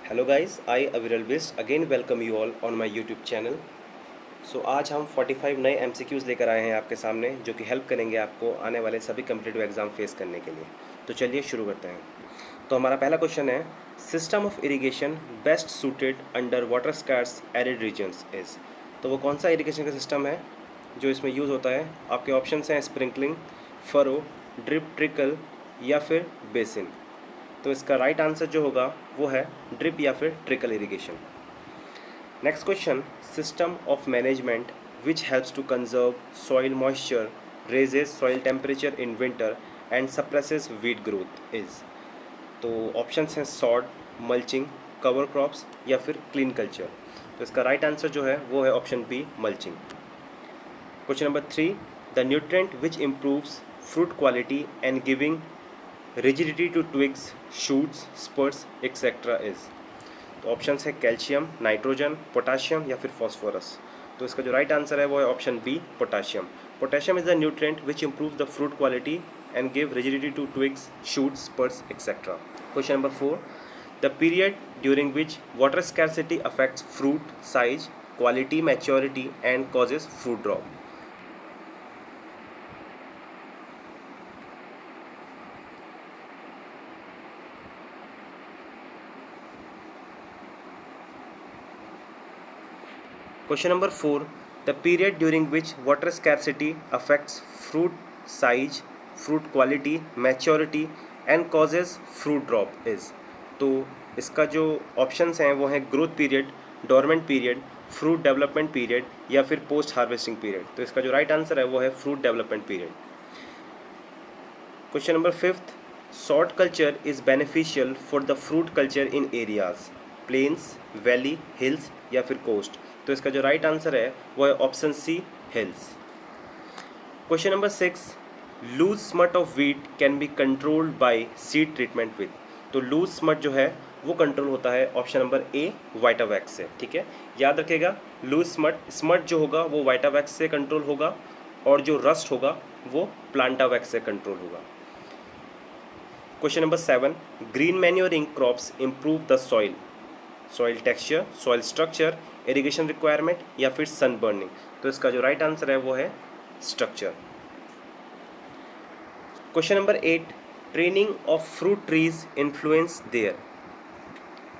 Hello guys, I Aviral Bisht again welcome you all on my YouTube channel. So आज हम 45 नए MCQs लेकर आए हैं आपके सामने, जो कि हेल्प करेंगे आपको आने वाले सभी कम्पिटिटिव एग्जाम फेस करने के लिए। तो चलिए शुरू करते हैं। तो हमारा पहला क्वेश्चन है, system of irrigation best suited under water scarce arid regions is. तो वो कौन सा इरिगेशन का सिस्टम है जो इसमें यूज़ होता है? आपके ऑप्शन हैं स्प्रिंकलिंग, फरो, ड्रिप, ट्रिकल या फिर बेसिन। तो इसका राइट आंसर जो होगा वो है ड्रिप या फिर trickle irrigation. Next question, system of management which helps to conserve soil moisture, raises soil temperature in winter and suppresses weed growth is. तो ऑप्शंस हैं सॉर्ट, मल्चिंग, कवर क्रॉप्स या फिर क्लीन कल्चर। तो इसका right answer जो है वो है option B, mulching. Question number 3, the nutrient which improves fruit quality and giving rigidity to twigs, shoots, spurs, etc. is। तो ऑप्शन है कैल्शियम, नाइट्रोजन, पोटाशियम या फिर फॉस्फोरस। तो इसका जो राइट आंसर है वो है option B, potassium. Potassium is the nutrient which improve the fruit quality and give rigidity to twigs, shoots, spurs etcetera. Question number 4, the period during which water scarcity affects fruit size, quality, maturity and causes fruit drop. Question number 4, the period during which water scarcity affects fruit size, fruit quality, maturity and causes fruit drop is। तो इसका जो options हैं वो हैं growth period, dormant period, fruit development period या फिर post harvesting period. तो इसका जो राइट आंसर है वो है fruit development period. Question number 5, sod culture is beneficial for the fruit culture in areas, plains, valley, hills या फिर कोस्ट। तो इसका जो राइट आंसर है वो है option C, hills. Question number 6, loose smut of wheat can be controlled by seed treatment with. तो loose smut जो है वो कंट्रोल होता है ऑप्शन नंबर ए, वाइटावैक्स से। ठीक है, याद रखिएगा, लूज स्मट जो होगा वो वाइटावैक्स से कंट्रोल होगा और जो रस्ट होगा वो प्लांटावैक्स से कंट्रोल होगा। Question number 7, green manuring crops improve the soil, soil texture, soil structure, irrigation requirement या फिर सन बर्निंग। तो इसका जो राइट आंसर है वो है structure. Question number 8, training of fruit trees influence their,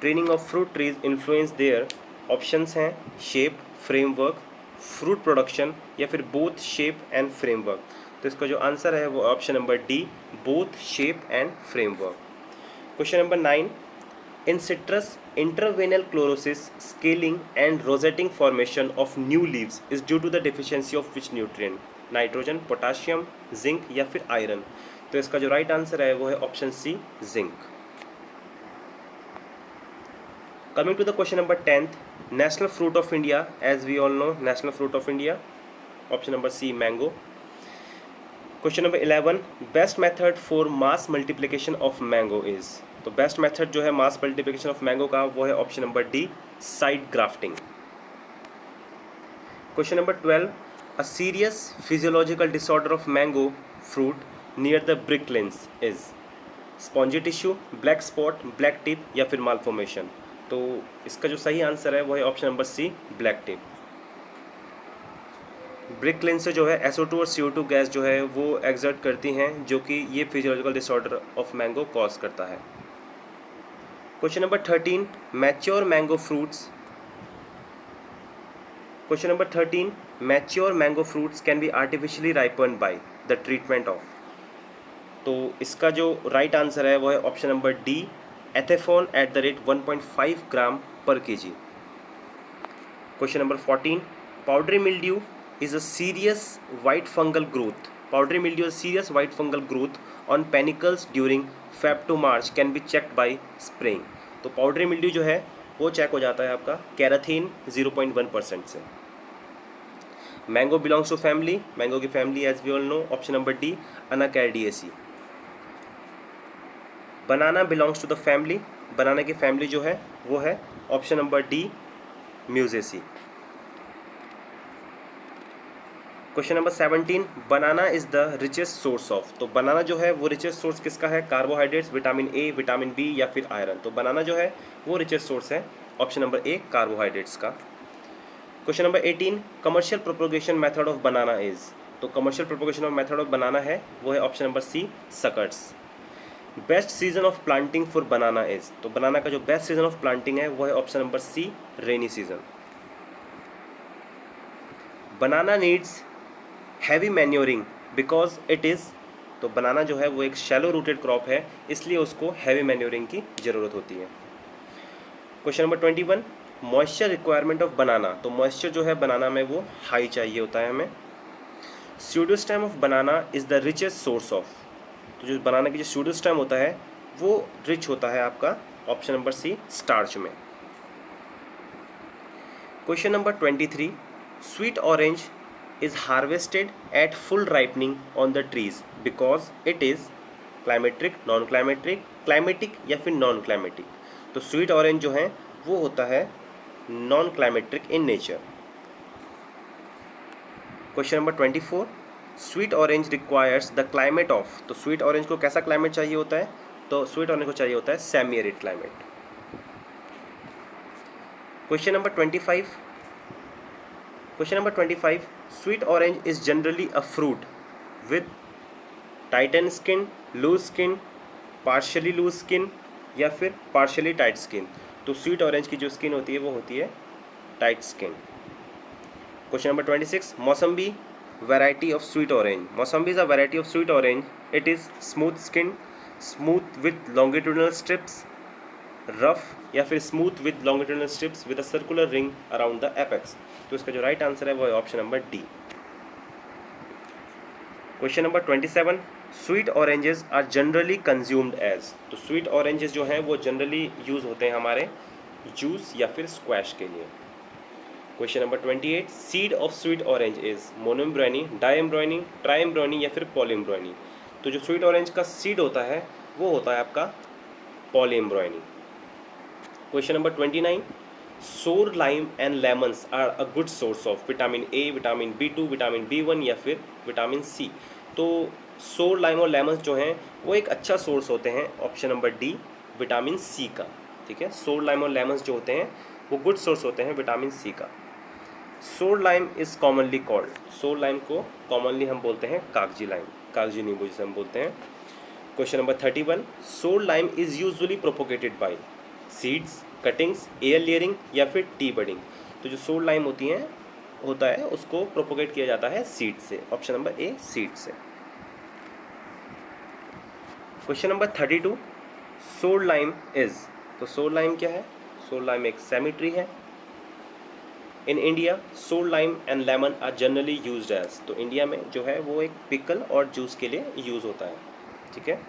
training of fruit trees influence their. Options हैं shape, framework, fruit production या फिर बोथ शेप एंड फ्रेमवर्क। तो इसका जो आंसर है वो option number D, both shape and framework. Question number 9, in citrus, interveinal chlorosis, scaling and rosetting formation of new leaves is due to the deficiency of which nutrient? Nitrogen, potassium, zinc या फिर iron. तो इसका जो right answer है वो है option C, zinc. Coming to the question number 10th, national fruit of India, as we all know national fruit of India, option number C, mango. Question number 11, best method for mass multiplication of mango is. तो best method जो है mass multiplication of mango का वो है option number D, side grafting. Question number 12, a serious physiological disorder of mango fruit near the brick lens is. Spongy tissue, black spot, black tip या फिर malformation. तो इसका जो सही आंसर है वो है option number C, black tip. Brick lens से जो है SO2 और CO2 गैस जो है वो एक्सर्ट करती हैं, जो कि ये physiological disorder of mango cause करता है। Question number 13, mature mango fruits, question number 13, mature mango fruits can be artificially ripened by the treatment of. तो इसका जो राइट आंसर है वो है option number D, ethephon at the rate 1.5 gram per KG. Question number 14, powdery mildew is a serious white fungal growth. Powdery mildew is a serious white fungal growth on panicles during Feb to March can be checked by spraying. तो powdery mildew जो है वो check हो जाता है आपका Karathane 0.1% से। Mango belongs to family, mango की family as we all know, option number D, anacardiaceae. Banana belongs to the family, banana की फैमिली जो है वो है option number D, musaceae. Question number 17, banana is the richest source of. तो banana जो है वो रिचेस्ट सोर्स किसका है? Carbohydrates, vitamin A, vitamin B या फिर आयरन। तो बनाना जो है वो रिचेस्ट सोर्स है, ऑप्शन नंबर ए कार्बोहाइड्रेट्स का। Question number 18, commercial propagation method of banana is. तो commercial propagation of method of banana है वो है option number C suckers. Best season of planting for banana is. तो banana का जो best season of planting है वो है option number C rainy season. Banana needs heavy manuring because it is. तो बनाना जो है वो एक शैलो रूटेड क्रॉप है, इसलिए उसको हैवी मैन्योरिंग की ज़रूरत होती है। Question number 21, moisture requirement of बनाना। तो मॉइस्चर जो है बनाना में वो हाई चाहिए होता है हमें। Pseudostem of banana is the richest source of. तो जो बनाना की जो स्यूडोस्टेम होता है वो रिच होता है आपका ऑप्शन नंबर सी स्टार्च में। Question number 23, sweet orange is harvested at full ripening on the trees because it is climatic, non climatic, climatic या फिर non climatic। तो स्वीट ऑरेंज जो है वो होता है non climatic in nature. Question number 24, sweet orange requires the climate of. तो sweet orange को कैसा क्लाइमेट चाहिए होता है? तो स्वीट ऑरेंज को चाहिए होता है semi arid climate. Question number 25, question number 25, sweet orange is generally a fruit with tighten skin, loose skin, partially loose skin या फिर पार्शियली टाइट स्किन। तो स्वीट ऑरेंज की जो स्किन होती है वो होती है tight skin. Question number 26, mosambi variety of sweet orange. Mosambi is a variety of sweet orange, it is smooth skin, smooth with longitudinal strips, rough या फिर smooth with longitudinal strips with a circular ring around the apex. तो इसका जो right answer है वो है option number D. Question number 27, sweet oranges are generally consumed as. तो sweet oranges जो हैं वो जनरली यूज होते हैं हमारे जूस या फिर स्क्वैश के लिए। Question number 28, seed of sweet orange is monoembryony, diembryony, triembryony या फिर पॉलीम्ब्रानी। तो जो स्वीट ऑरेंज का सीड होता है वो होता है आपका पॉलीम्ब्रानी। Question number 29, sour lime and lemons are a good source of vitamin A, vitamin B2, vitamin B1 या फिर विटामिन सी। तो सोर लाइम और लेमन्स जो हैं वो एक अच्छा सोर्स होते हैं, option number D vitamin C का। ठीक है, सोर लाइम और लेमन्स जो होते हैं वो गुड सोर्स होते हैं विटामिन सी का। सोर लाइम इज कॉमनली कॉल्ड। सोर लाइम को कॉमनली हम बोलते हैं कागजी लाइम, कागजी नींबू जिसे हम बोलते हैं। क्वेश्चन नंबर 31, सोर lime is usually propagated bye seeds, cuttings, air layering या फिर टी बडिंग। तो जो सोर लाइम होती हैं होता है उसको प्रोपोगेट किया जाता है सीड से, ऑप्शन नंबर ए सीड से। क्वेश्चन नंबर 32, सोर लाइम इज। तो सोर लाइम क्या है? सोर लाइम एक सेमी ट्री है। In India sour lime and lemon are generally used as. तो इंडिया में जो है वो एक पिकल और जूस के लिए यूज़ होता है। ठीक है,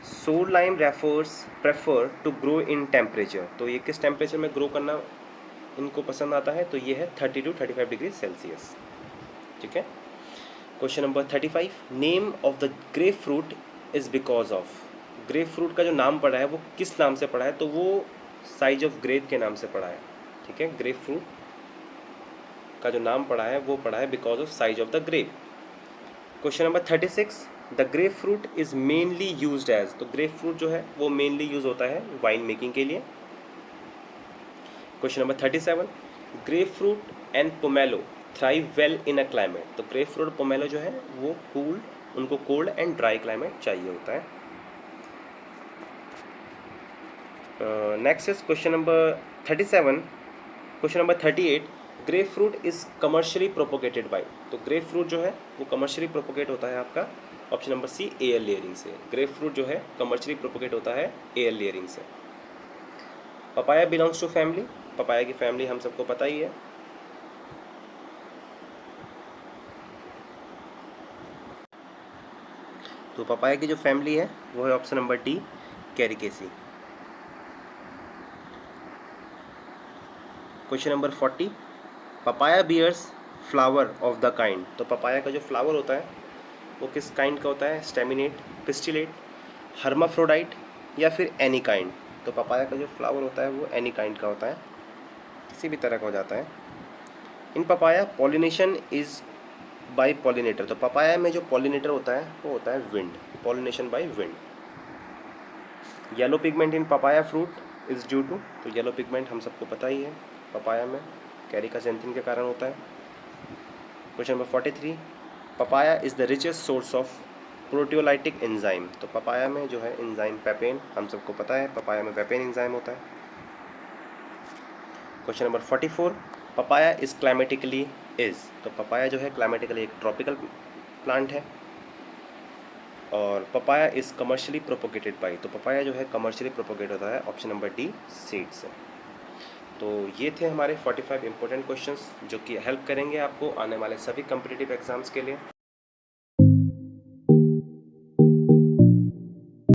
sour lime prefer to grow in temperature. तो ये किस टेम्परेचर में ग्रो करना इनको पसंद आता है? तो ये है 30 to 35 डिग्री सेल्सियस। ठीक है, question number 35, name of the grape fruit is because of. Grep fruit का जो नाम पड़ा है वो किस नाम से पड़ा है? तो वो साइज ऑफ ग्रेप के नाम से पड़ा है। ठीक है, ग्रेप फ्रूट का जो नाम पड़ा है वो पड़ा है because of size of the grape. Question number 36, the grape fruit is mainly used as. तो ग्रेप फ्रूट जो है वो मेनली यूज होता है वाइन मेकिंग के लिए। Question number 37, grep fruit and pomelo thrive well in a climate. तो grape fruit pomelo जो है वो उनको कोल्ड एंड ड्राई क्लाइमेट चाहिए होता है। Next is question number 37। Question number 38, grape fruit is commercially propagated by. तो ग्रेप फ्रूट जो है वो कमर्शियली प्रोपोगेट होता है आपका option number C air layering से। ग्रेप फ्रूट जो है कमर्शियली प्रोपोगेट होता है एयर लेयरिंग से। Papaya belongs to family. Papaya की फैमिली हम सबको पता ही है। तो पपाया की जो फैमिली है वो है option number D caricaceae. Question number 40, papaya bears flower of the kind. तो पपाया का जो फ्लावर होता है वो किस काइंड का होता है? स्टेमिनेट, पिस्टिलेट, हर्माफ्रोडाइट या फिर एनी काइंड। तो पपाया का जो फ्लावर होता है वो एनी काइंड का होता है, किसी भी तरह का हो जाता है। In papaya pollination is by pollinator, तो पपाया में जो पॉलिनेटर होता है वो होता है wind, pollination by wind. Yellow pigment in papaya fruit is due to, तो येलो पिगमेंट हम सबको पता ही है पपाया में कैरिकाजेंथिन के कारण होता है। Question number 43, papaya is the richest source of proteolytic enzyme, तो पपाया में जो है एंजाइम पेपेन, हम सबको पता है पपाया में पेपेन एंजाइम होता है। Question number 44, papaya is climatically is, तो पपाया जो है क्लाइमेटिकली एक ट्रॉपिकल प्लांट है। और papaya is commercially propagated by, तो पपाया जो है कमर्शियली प्रोपोगेट होता है ऑप्शन नंबर डी सीड से। तो ये थे हमारे 45 इंपॉर्टेंट क्वेश्चंस जो कि हेल्प करेंगे आपको आने वाले सभी कॉम्पिटिटिव एग्जाम्स के लिए।